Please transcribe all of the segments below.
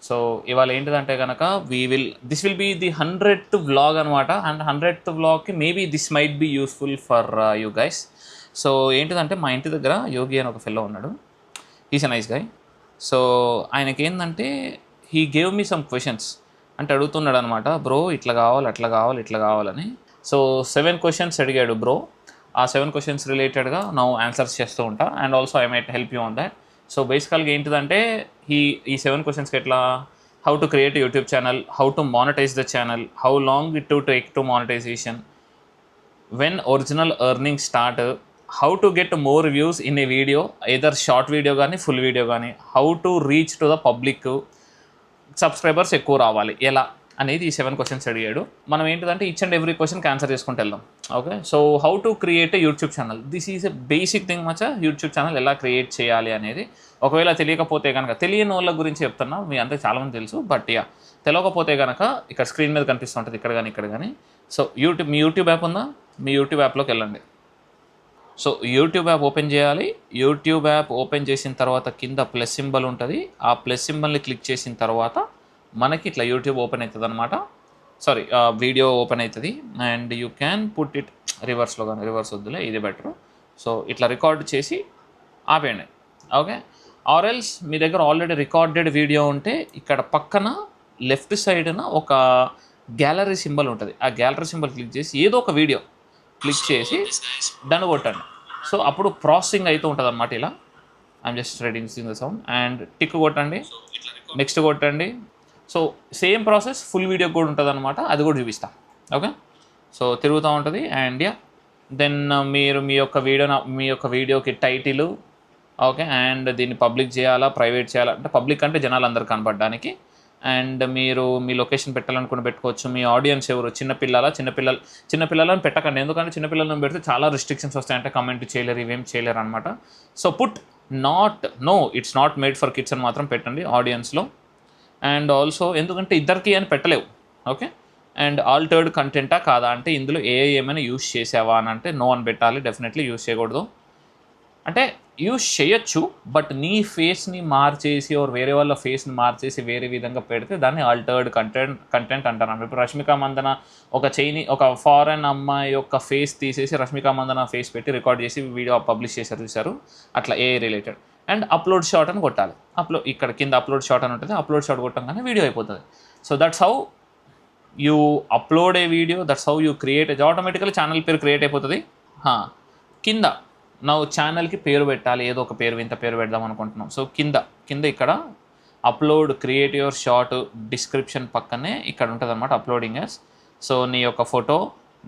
So ఇవాళ ఏంటిదంటే కనుక this will be the 100th vlog అనమాట. అండ్ 100th వ్లాగ్కి maybe this might be useful for you guys. So ఏంటిదంటే మా ఇంటి దగ్గర యోగి అని ఒక ఫెల్లో ఉన్నాడు. He's a nice guy. So ఆయనకి ఏంటంటే he gave me some questions, అంటే అడుగుతున్నాడు అనమాట, బ్రో ఇట్లా కావాలి అట్లా కావాలి ఇట్లా కావాలని. సో 7 క్వశ్చన్స్ అడిగాడు బ్రో. ఆ 7 క్వశ్చన్స్ రిలేటెడ్గా నా ఆన్సర్స్ చేస్తూ ఉంటా. And also I might help you on that. So బేసికల్గా ఏంటిదంటే ఈ 7 క్వశ్చన్స్కి ఎట్లా, how to create YouTube channel, how to monetize the channel, how long it to take to monetization, when original earnings start, how to get more views in a video, either short video కానీ full video కానీ, how to reach to the public, subscribers ఎక్కువ రావాలి ఎలా అనేది ఈ 7 questions అడిగాడు. మనం ఏంటిదంటే ఈచ్ అండ్ ఎవ్రీ క్వశ్చన్కి ఆన్సర్ చేసుకుంటూ వెళ్దాం. Okay, so how to create a YouTube channel, this is a basic thing Maccha. YouTube channel ఎలా క్రియేట్ చేయాలి అనేది ఒకవేళ తెలియకపోతే కనుక, తెలియని వాళ్ళ గురించి చెప్తున్నా, మీ అంతా చాలామంది తెలుసు, బట్ యా తెలియకపోతే కనుక ఇక్కడ స్క్రీన్ మీద కనిపిస్తూ ఉంటుంది ఇక్కడ కానీ ఇక్కడ కానీ. సో మీ యూట్యూబ్ యాప్ ఉందా, మీ యూట్యూబ్ యాప్లోకి వెళ్ళండి. సో యూట్యూబ్ యాప్ ఓపెన్ చేయాలి. యూట్యూబ్ యాప్ ఓపెన్ చేసిన తర్వాత కింద ప్లస్ సింబల్ ఉంటుంది. ఆ ప్లస్ సింబల్ని క్లిక్ చేసిన తర్వాత మనకి ఇట్లా యూట్యూబ్ ఓపెన్ అవుతుంది అనమాట. సారీ, వీడియో ఓపెన్ అవుతుంది. And you can put it రివర్స్లో, కానీ రివర్స్ వద్దులే, ఇది బెటర్. సో ఇట్లా రికార్డ్ చేసి ఆపేయండి. ఓకే, ఆర్ఎల్స్ మీ దగ్గర ఆల్రెడీ రికార్డెడ్ వీడియో ఉంటే ఇక్కడ పక్కన లెఫ్ట్ సైడ్న ఒక గ్యాలరీ సింబల్ ఉంటుంది. ఆ గ్యాలరీ సింబల్ క్లిక్ చేసి ఏదో ఒక వీడియో క్లిక్ చేసి దాన్ని కొట్టండి. సో అప్పుడు ప్రాసెసింగ్ అవుతూ ఉంటుంది అన్నమాట. ఇలా I'm just reducing the sound. And tick కొట్టండి, నెక్స్ట్ కొట్టండి. So same process full video కూడా ఉంటుంది అనమాట, అది కూడా చూపిస్తా. ఓకే, సో తిరుగుతూ ఉంటుంది. అండ్ యా దెన్ మీరు మీ యొక్క వీడియోకి టైటిల్, ఓకే, అండ్ దీన్ని పబ్లిక్ చేయాలా ప్రైవేట్ చేయాలా, అంటే పబ్లిక్ అంటే జనాలు అందరు కనపడడానికి. అండ్ మీరు మీ లొకేషన్ పెట్టాలనుకుని పెట్టుకోవచ్చు. మీ ఆడియన్స్ ఎవరు, చిన్నపిల్లలని పెట్టకండి, ఎందుకంటే చిన్నపిల్లలను పెడితే చాలా రిస్ట్రిక్షన్స్ వస్తాయంటే కమెంట్ చేయలేరు, ఇవేం చేయలేరు అనమాట. So put it's not made for kids అని మాత్రం పెట్టండి ఆడియన్స్లో. అండ్ ఆల్సో ఎందుకంటే ఇద్దరికి అని పెట్టలేవు. ఓకే, అండ్ ఆల్టర్డ్ కంటెంటా కాదా అంటే ఇందులో ఏమైనా యూస్ చేసావా అని అంటే నో అని పెట్టాలి. డెఫినెట్లీ యూస్ చేయకూడదు. అంటే యూస్ చేయొచ్చు, బట్ నీ ఫేస్ని మార్చేసి వేరే వాళ్ళ ఫేస్ని మార్చేసి వేరే విధంగా పెడితే దాన్ని ఆల్టర్డ్ కంటెంట్ అంటారు. ఇప్పుడు రష్మిక మందన ఒక ఫారెన్ అమ్మాయి యొక్క ఫేస్ తీసేసి రష్మిక మందన ఫేస్ పెట్టి రికార్డ్ చేసి వీడియో పబ్లిష్ చూశారు, అట్లా ఏ రిలేటెడ్. అండ్ అప్లోడ్ షాట్ అని కొట్టాలి. ఇక్కడ కింద అప్లోడ్ షాట్ అని ఉంటుంది. అప్లోడ్ షాట్ కొట్టంగానే వీడియో అయిపోతుంది. So that's how you upload A video, that's how you create. Automatically channel పేరు క్రియేట్ అయిపోతుంది. కింద నా ఛానల్కి పేరు పెట్టాలి, ఏదో ఒక పేరు, ఇంత పేరు పెడదాం అనుకుంటున్నాం. సో కింద ఇక్కడ upload create your short description పక్కనే ఇక్కడ ఉంటుంది అనమాట అప్లోడింగ్ యాస్. సో నీ యొక్క ఫోటో,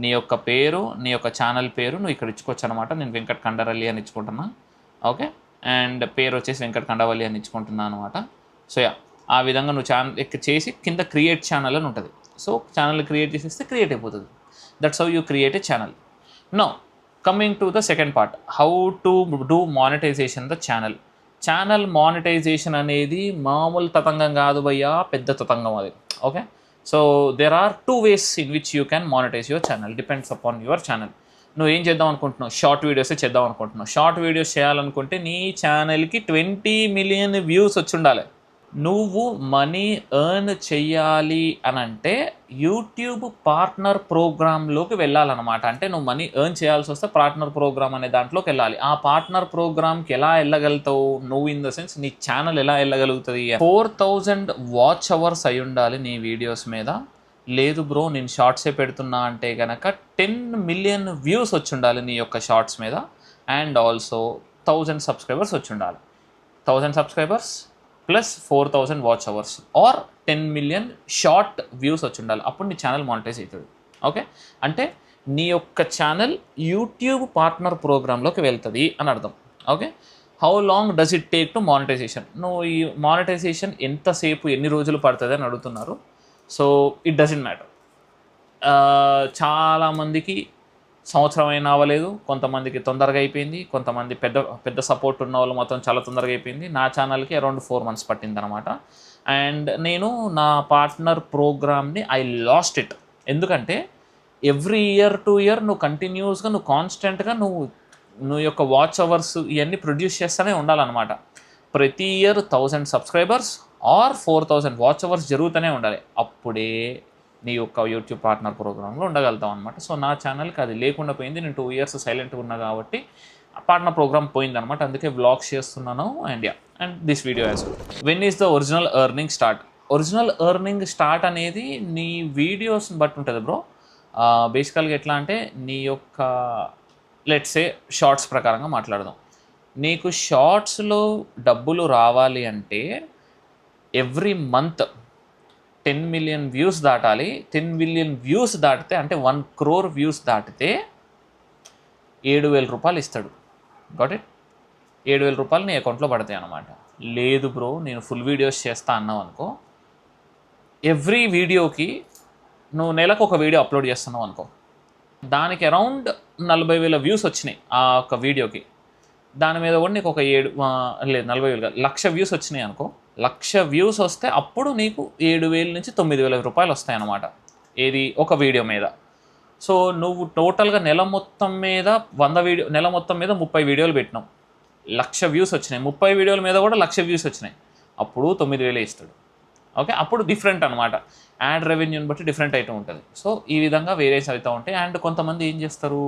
నీ యొక్క పేరు, నీ యొక్క ఛానల్ పేరు నువ్వు ఇక్కడ ఇచ్చుకోవచ్చు అనమాట. నేను వెంకట్ కండవల్లి అని ఇచ్చుకుంటున్నా. ఓకే, అండ్ పేరు వచ్చేసి వెంకట్ కండవల్లి అని ఇచ్చుకుంటున్నాను అనమాట. సో యా ఆ విధంగా నువ్వు ఛానల్ చేసి కింద క్రియేట్ ఛానల్ అని ఉంటుంది. సో ఛానల్ క్రియేట్ చేసేస్తే క్రియేట్ అయిపోతుంది. That's how you create a channel. No coming to the second part, how to do monetization the channel. Channel monetization అనేది మామూలు తతంగం కాదు భయ్యా, పెద్ద తతంగం అది. Okay, so there are 2 ways in which you can monetize your channel, depends upon your channel. నువ్వు ఏం చేద్దాం అనుకుంటున్నావు, షార్ట్ వీడియోసే చేద్దాం అనుకుంటున్నావు. షార్ట్ వీడియోస్ చేయాలనుకుంటే నీ ఛానల్కి 20 million వ్యూస్ వచ్చి ఉండాలి. నువ్వు మనీ ఎర్న్ చెయ్యాలి అని అంటే యూట్యూబ్ పార్ట్నర్ ప్రోగ్రాంలోకి వెళ్ళాలన్నమాట. అంటే నువ్వు మనీ ఎర్న్ చేయాల్సి వస్తే పార్ట్నర్ ప్రోగ్రామ్ అనే దాంట్లోకి వెళ్ళాలి. ఆ పార్ట్నర్ ప్రోగ్రామ్కి ఎలా వెళ్ళగలుగుతావు నువ్వు, ఇన్ ద సెన్స్ నీ ఛానల్ ఎలా వెళ్ళగలుగుతుంది. 4000 వాచ్ అవర్స్ అయి ఉండాలి నీ వీడియోస్ మీద. లేదు బ్రో నేను షార్ట్సే పెడుతున్నా అంటే కనుక 10 million వ్యూస్ వచ్చి ఉండాలి నీ యొక్క షార్ట్స్ మీద. అండ్ ఆల్సో 1000 సబ్స్క్రైబర్స్ వచ్చి ఉండాలి. 1000 subscribers plus 4000 watch hours are 10 million short views వచ్చి ఉండాలి. అప్పుడు నీ ఛానల్ మానిటైజ్ అవుతుంది. ఓకే, అంటే నీ యొక్క ఛానల్ యూట్యూబ్ పార్ట్నర్ ప్రోగ్రాంలోకి వెళ్తుంది అని అర్థం. Okay, how long does it take to monetization. నువ్వు ఈ మానిటైజేషన్ ఎంతసేపు ఎన్ని రోజులు పడుతుంది అని అడుగుతున్నారు. So it doesn't matter. చాలామందికి సంవత్సరం అయినా అవ్వలేదు, కొంతమందికి తొందరగా అయిపోయింది, కొంతమంది పెద్ద సపోర్ట్ ఉన్న వాళ్ళు మొత్తం చాలా తొందరగా అయిపోయింది. నా ఛానల్కి అరౌండ్ 4 months పట్టింది అనమాట. అండ్ నేను నా పార్ట్నర్ ప్రోగ్రామ్ని ఐ లాస్ట్ ఇట్. ఎందుకంటే ఎవ్రీ ఇయర్ టు ఇయర్ నువ్వు కంటిన్యూస్గా నువ్వు కాన్స్టెంట్గా నువ్వు యొక్క వాచ్ అవర్స్ ఇవన్నీ ప్రొడ్యూస్ చేస్తూనే ఉండాలన్నమాట. ప్రతి year 1000 subscribers or 4000 watch hours జరుగుతూనే ఉండాలి. అప్పుడే నీ యొక్క యూట్యూబ్ పార్ట్నర్ ప్రోగ్రామ్లో ఉండగలుగుతాం అనమాట. సో నా ఛానల్కి అది లేకుండా పోయింది. నేను 2 years సైలెంట్గా ఉన్నా కాబట్టి పార్ట్నర్ ప్రోగ్రామ్ పోయిందనమాట. అందుకే వ్లాగ్స్ చేస్తున్నాను. And this video as when is the original earning start. Original earning start అనేది నీ వీడియోస్ని బట్టి ఉంటుంది బ్రో. బేసికల్గా ఎట్లా అంటే నీ యొక్క లెట్స్ సే షార్ట్స్ ప్రకారంగా మాట్లాడదాం. నీకు షార్ట్స్లో డబ్బులు రావాలి అంటే ఎవ్రీ మంత్ 10 million వ్యూస్ దాటాలి. 10 million వ్యూస్ దాటితే అంటే 1 crore వ్యూస్ దాటితే 7,000 రూపాయలు ఇస్తాడు. Got it? 7,000 రూపాయలు నీ అకౌంట్లో పడతాయి అన్నమాట. లేదు బ్రో నేను ఫుల్ వీడియోస్ చేస్తా అన్నావు అనుకో, ఎవ్రీ వీడియోకి నువ్వు నెలకు ఒక వీడియో అప్లోడ్ చేస్తున్నావు అనుకో, దానికి అరౌండ్ 40,000 వ్యూస్ వచ్చినాయి ఆ ఒక వీడియోకి. దాని మీద కూడా నీకు ఒక 40,000 కాదు 1,00,000 వ్యూస్ వచ్చినాయి అనుకో. 1,00,000 వ్యూస్ వస్తే అప్పుడు నీకు 7,000 నుంచి 9,000 రూపాయలు వస్తాయి అన్నమాట. ఏది ఒక వీడియో మీద. సో నువ్వు టోటల్గా నెల మొత్తం మీద 30 వీడియోలు పెట్టినావు, 1,00,000 వ్యూస్ వచ్చినాయి. 30 వీడియోల మీద కూడా 1,00,000 వ్యూస్ వచ్చినాయి, అప్పుడు 9,000 ఇస్తాడు. ఓకే, అప్పుడు డిఫరెంట్ అనమాట. యాడ్ రెవెన్యూని బట్టి డిఫరెంట్ అయితే ఉంటుంది. సో ఈ విధంగా వేరియస్ అవుతూ ఉంటాయి. అండ్ కొంతమంది ఏం చేస్తారు,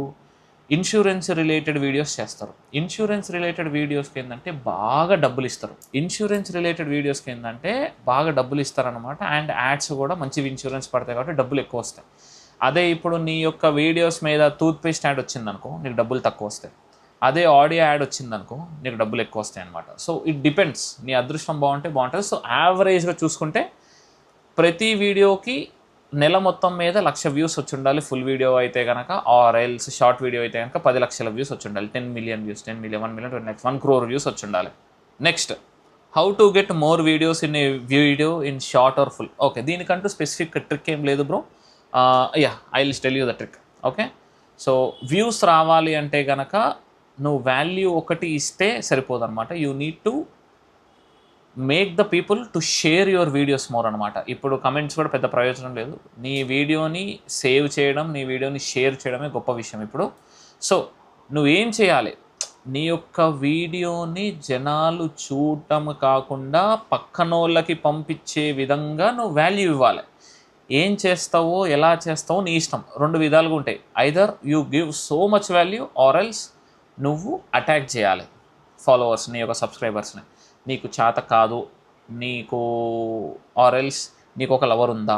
ఇన్సూరెన్స్ రిలేటెడ్ వీడియోస్ చేస్తారు. ఇన్సూరెన్స్ రిలేటెడ్ వీడియోస్కి ఏంటంటే బాగా డబ్బులు ఇస్తారు. ఇస్తారనమాట. అండ్ యాడ్స్ కూడా మంచి ఇన్సూరెన్స్ పడతాయి కాబట్టి డబ్బులు ఎక్కువ వస్తాయి. అదే ఇప్పుడు నీ యొక్క వీడియోస్ మీద టూత్పేస్ట్ యాడ్ వచ్చిందనుకో నీకు డబ్బులు తక్కువ వస్తాయి. అదే ఆడియో యాడ్ వచ్చిందనుకో నీకు డబ్బులు ఎక్కువ వస్తాయి అనమాట. సో ఇట్ డిపెండ్స్, నీ అదృష్టం బాగుంటే బాగుంటుంది. సో యావరేజ్గా చూసుకుంటే ప్రతి వీడియోకి నెల మొత్తం మీద 1,00,000 వ్యూస్ వచ్చి ఉండాలి ఫుల్ వీడియో అయితే కనుక, ఆర్ ఎల్స్ షార్ట్ వీడియో అయితే కనుక 10 లక్షల వ్యూస్ వచ్చి ఉండాలి. 10 million views, 10 million, 1 million, 20 lakhs, 1 crore views వచ్చి ఉండాలి. Next, how to get more videos in a video in short or full. Okay, దీనికంటూ స్పెసిఫిక్ ట్రిక్ ఏం లేదు bro. I will tell you the trick. Okay, so views రావాలి అంటే కనుక నువ్వు value ఒకటి ఇస్తే సరిపోదన్నమాట. You need to make the people to share your videos more అనమాట. ఇప్పుడు కమెంట్స్ కూడా పెద్ద ప్రయోజనం లేదు. నీ వీడియోని సేవ్ చేయడం, నీ వీడియోని షేర్ చేయడమే గొప్ప విషయం ఇప్పుడు. సో నువ్వేం చేయాలి, నీ యొక్క వీడియోని జనాలు చూడటం కాకుండా పక్కనోళ్ళకి పంపించే విధంగా నువ్వు వాల్యూ ఇవ్వాలి. ఏం చేస్తావో ఎలా చేస్తావో నీ ఇష్టం. 2 విధాలుగా ఉంటాయి. Either you give so much value or else నువ్వు అటాక్ చేయాలి ఫాలోవర్స్, నీ యొక్క సబ్స్క్రైబర్స్ని. నీకు చేత కాదు, నీకు ఆర్ ఎల్స్ నీకు ఒక లవర్ ఉందా,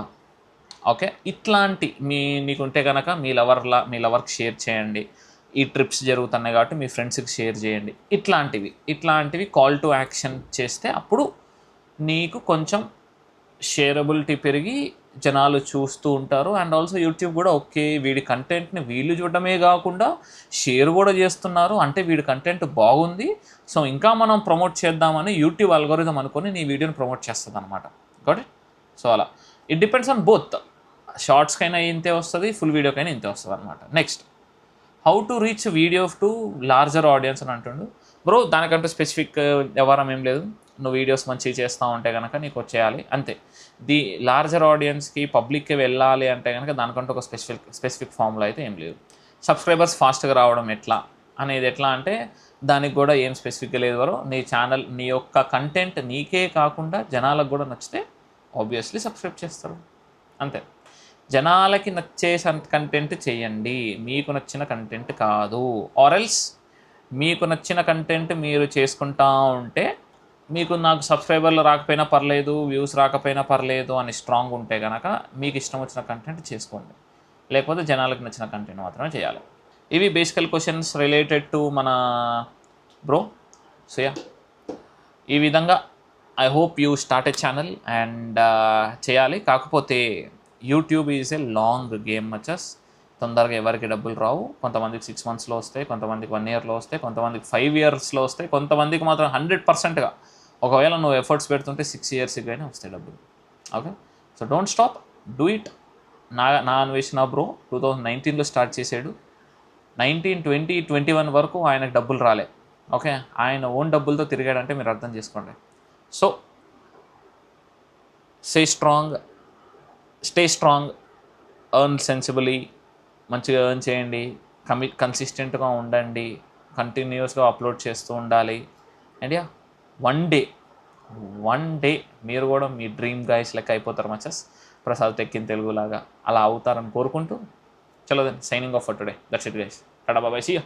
ఓకే, ఇట్లాంటి నీకుంటే కనుక మీ లవర్కి షేర్ చేయండి. ఈ ట్రిప్స్ జరుగుతున్నాయి కాబట్టి మీ ఫ్రెండ్స్కి షేర్ చేయండి. ఇట్లాంటివి కాల్ టు యాక్షన్ చేస్తే అప్పుడు నీకు కొంచెం షేరబిలిటీ పెరిగి జనాలు చూస్తూ ఉంటారు. అండ్ ఆల్సో యూట్యూబ్ కూడా ఓకే వీడి కంటెంట్ని వీళ్ళు చూడడమే కాకుండా షేర్ కూడా చేస్తున్నారు అంటే వీడి కంటెంట్ బాగుంది, సో ఇంకా మనం ప్రమోట్ చేద్దామని యూట్యూబ్ అల్గోరిథం అనుకొని నీ వీడియోని ప్రమోట్ చేస్తుంది అనమాట. Got it? సో అలా ఇట్ డిపెండ్స్ ఆన్ బోత్. షార్ట్స్కైనా ఇంతే వస్తుంది, ఫుల్ వీడియోకైనా ఇంతే వస్తుంది అనమాట. Next, how to reach video to larger audience అని అంటుండు బ్రో. దానికంటే స్పెసిఫిక్ వ్యవహారం ఏం లేదు. నువ్వు వీడియోస్ మంచిగా చేస్తూ ఉంటే కనుక నీకు వచ్చేయాలి అంతే. ది లార్జర్ ఆడియన్స్కి పబ్లిక్కి వెళ్ళాలి అంటే కనుక దానికంటే ఒక స్పెసిఫిక్ ఫార్ములా అయితే ఏం లేదు. సబ్స్క్రైబర్స్ ఫాస్ట్గా రావడం ఎట్లా అనేది ఎట్లా అంటే దానికి కూడా ఏం స్పెసిఫిక్గా లేదు వరో. నీ ఛానల్ నీ యొక్క కంటెంట్ నీకే కాకుండా జనాలకు కూడా నచ్చితే ఆబ్వియస్లీ సబ్స్క్రైబ్ చేస్తారు అంతే. జనాలకి నచ్చే కంటెంట్ చేయండి, మీకు నచ్చిన కంటెంట్ కాదు. ఆర్ ఎల్స్ మీకు నచ్చిన కంటెంట్ మీరు చేసుకుంటా ఉంటే నాకు సబ్స్క్రైబర్లు రాకపోయినా పర్లేదు, వ్యూస్ రాకపోయినా పర్లేదు అని స్ట్రాంగ్ ఉంటే కనుక మీకు ఇష్టం వచ్చిన కంటెంట్ చేసుకోండి. లేకపోతే జనాలకు నచ్చిన కంటెంట్ మాత్రమే చేయాలి. ఇవి బేసికల్ క్వశ్చన్స్ రిలేటెడ్ టు మన బ్రో. సో ఈ విధంగా I hope you start a channel and చేయాలి. కాకపోతే YouTube is a long game మచస్. తొందరగా ఎవరికి డబ్బులు రావు. కొంతమందికి 6 monthsలో వస్తాయి, కొంతమందికి 1 yearలో వస్తాయి, కొంతమందికి 5 yearsలో వస్తాయి, కొంతమందికి మాత్రం 100%గా ఒకవేళ నువ్వు ఎఫర్ట్స్ పెడుతుంటే 6 yearsకి అయినా వస్తాయి డబ్బులు. Okay, so don't stop, do it. నా అన్వేషణ బ్రో 2019లో స్టార్ట్ చేశాడు. 19, 20, 21 వరకు ఆయనకు డబ్బులు రాలే. ఓకే, ఆయన ఓన్ డబ్బులతో తిరిగాడంటే మీరు అర్థం చేసుకోండి. సో స్టే స్ట్రాంగ్, ఎర్న్ సెన్సిబుల్లీ, మంచిగా ఎర్న్ చేయండి, కన్సిస్టెంట్గా ఉండండి, కంటిన్యూస్గా అప్లోడ్ చేస్తూ ఉండాలి. అండ్ వన్ వన్ డే మీరు కూడా మీ డ్రీమ్ గైస్ లెక్క అయిపోతారు మచస్, ప్రసాద్ టెక్ ఇన్ తెలుగు లాగా అలా అవుతారని కోరుకుంటూ, చలో then signing off for today. That's it guys. Tata bye, see you.